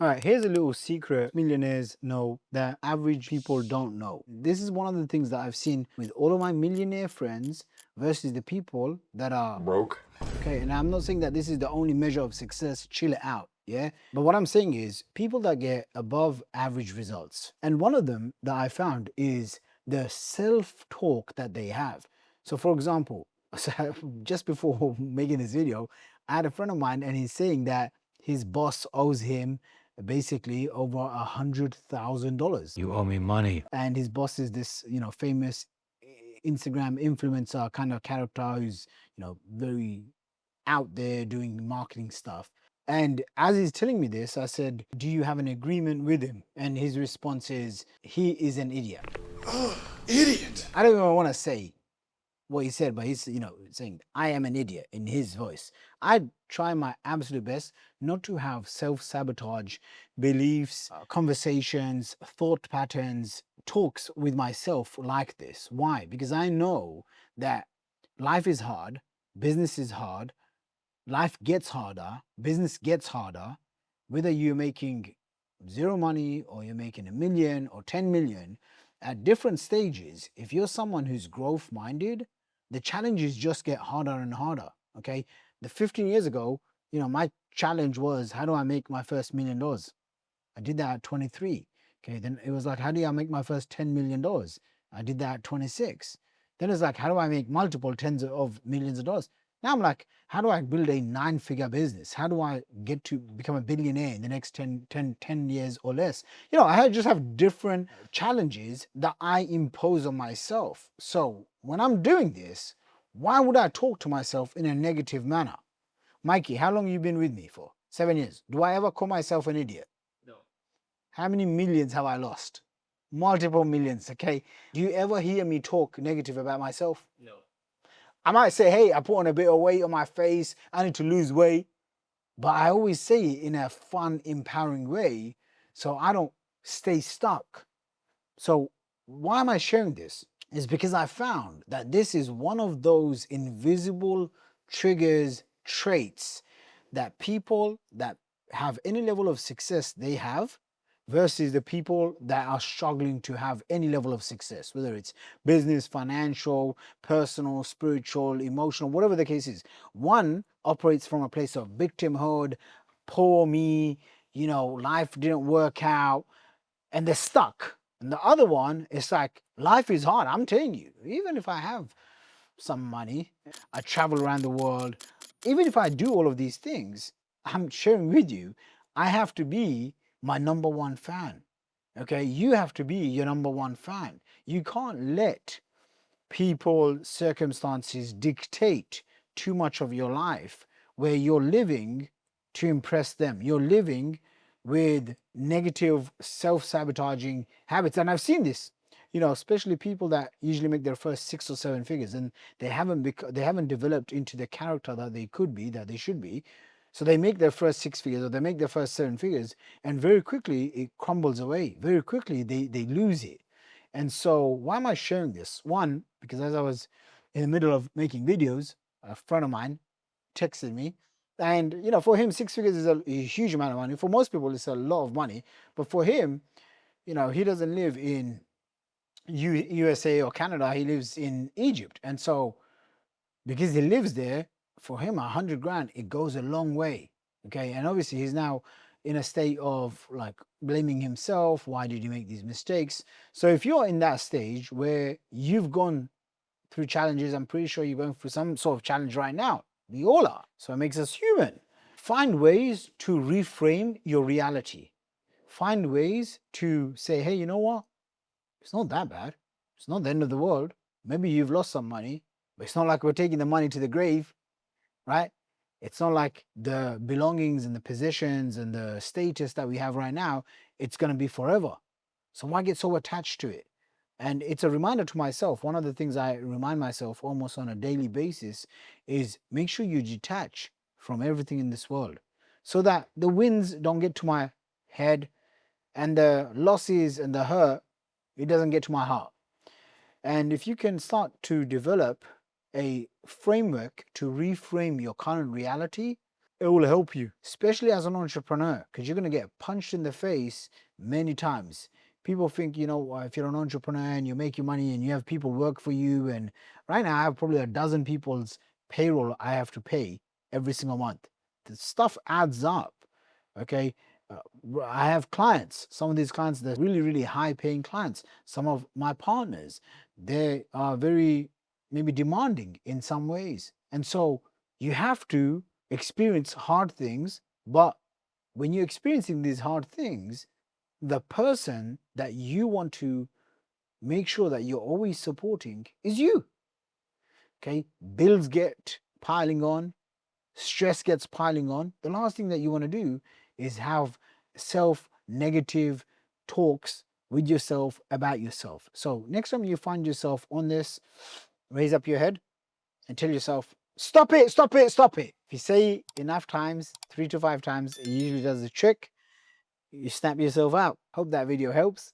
All right, here's a little secret millionaires know that average people don't know. This is one of the things that I've seen with all of my millionaire friends versus the people that are Broke. okay. And I'm not saying that this is the only measure of success, chill it out. Yeah. But what I'm saying is people that get above average results. And one of them that I found is the self talk that they have. So, for example, just before making this video, I had a friend of mine and he's saying that his boss owes him basically over $100,000. You owe me money. And his boss is this, famous Instagram influencer kind of character who's, very out there doing marketing stuff. And as he's telling me this, I said, "Do you have an agreement with him?" And his response is, "He is an idiot." Idiot. I don't even want to say what he said, but he's, saying, "I am an idiot" in his voice. I try my absolute best not to have self-sabotage beliefs, conversations, thought patterns, talks with myself like this. Why? Because I know that life is hard, business is hard, life gets harder, business gets harder, whether you're making zero money or you're making a million or 10 million at different stages. If you're someone who's growth minded, the challenges just get harder and harder. Okay. The 15 years ago, my challenge was, how do I make my first $1 million? I did that at 23. Okay. Then it was like, how do I make my first $10 million? I did that at 26. Then it's like, how do I make multiple tens of millions of dollars? Now I'm like, how do I build a 9-figure business? How do I get to become a billionaire in the next 10 years or less? I just have different challenges that I impose on myself. So when I'm doing this, why would I talk to myself in a negative manner? Mikey, how long have you been with me for? 7 years. Do I ever call myself an idiot? No. How many millions have I lost? Multiple millions, okay? Do you ever hear me talk negative about myself? No. I might say, hey, I put on a bit of weight on my face, I need to lose weight. But I always say it in a fun, empowering way so I don't stay stuck. So why am I sharing this? Is because I found that this is one of those invisible triggers, traits that people that have any level of success they have versus the people that are struggling to have any level of success, whether it's business, financial, personal, spiritual, emotional, whatever the case is. One operates from a place of victimhood, poor me, life didn't work out, and they're stuck. And the other one is like, life is hard. I'm telling you, even if I have some money, I travel around the world, even if I do all of these things, I'm sharing with you, I have to be my number one fan. Okay, you have to be your number one fan. You can't let people, circumstances dictate too much of your life where you're living to impress them. You're living with negative self-sabotaging habits. And I've seen this, especially people that usually make their first 6 or 7 figures and they haven't developed into the character that they could be, that they should be. So they make their first 6 figures or they make their first 7 figures, and very quickly it crumbles away. Very quickly they lose it. And so why am I sharing this? One, because as I was in the middle of making videos, a friend of mine texted me. And for him, 6 figures is a huge amount of money. For most people, it's a lot of money. But for him, he doesn't live in USA or Canada. He lives in Egypt. And so because he lives there, for him, 100 grand, it goes a long way. Okay. And obviously he's now in a state of like blaming himself. Why did you make these mistakes? So if you're in that stage where you've gone through challenges, I'm pretty sure you're going through some sort of challenge right now. We all are. So it makes us human. Find ways to reframe your reality. Find ways to say, hey, you know what? It's not that bad. It's not the end of the world. Maybe you've lost some money, but it's not like we're taking the money to the grave, right? It's not like the belongings and the possessions and the status that we have right now, it's going to be forever. So why get so attached to it? And it's a reminder to myself. One of the things I remind myself almost on a daily basis is make sure you detach from everything in this world so that the wins don't get to my head and the losses and the hurt, it doesn't get to my heart. And if you can start to develop a framework to reframe your current reality, it will help you, especially as an entrepreneur, because you're going to get punched in the face many times. People think, if you're an entrepreneur and you're making money and you have people work for you, and right now I have probably a dozen people's payroll I have to pay every single month. The stuff adds up. Okay. I have clients. Some of these clients, they're really, really high paying clients. Some of my partners, they are very maybe demanding in some ways. And so you have to experience hard things. But when you're experiencing these hard things, the person that you want to make sure that you're always supporting is you. Okay. Bills get piling on, stress gets piling on. The last thing that you want to do is have self-negative talks with yourself about yourself. So next time you find yourself on this, raise up your head and tell yourself, stop it, stop it, stop it. If you say enough times, 3 to 5 times, it usually does the trick. You snap yourself out. Hope that video helps.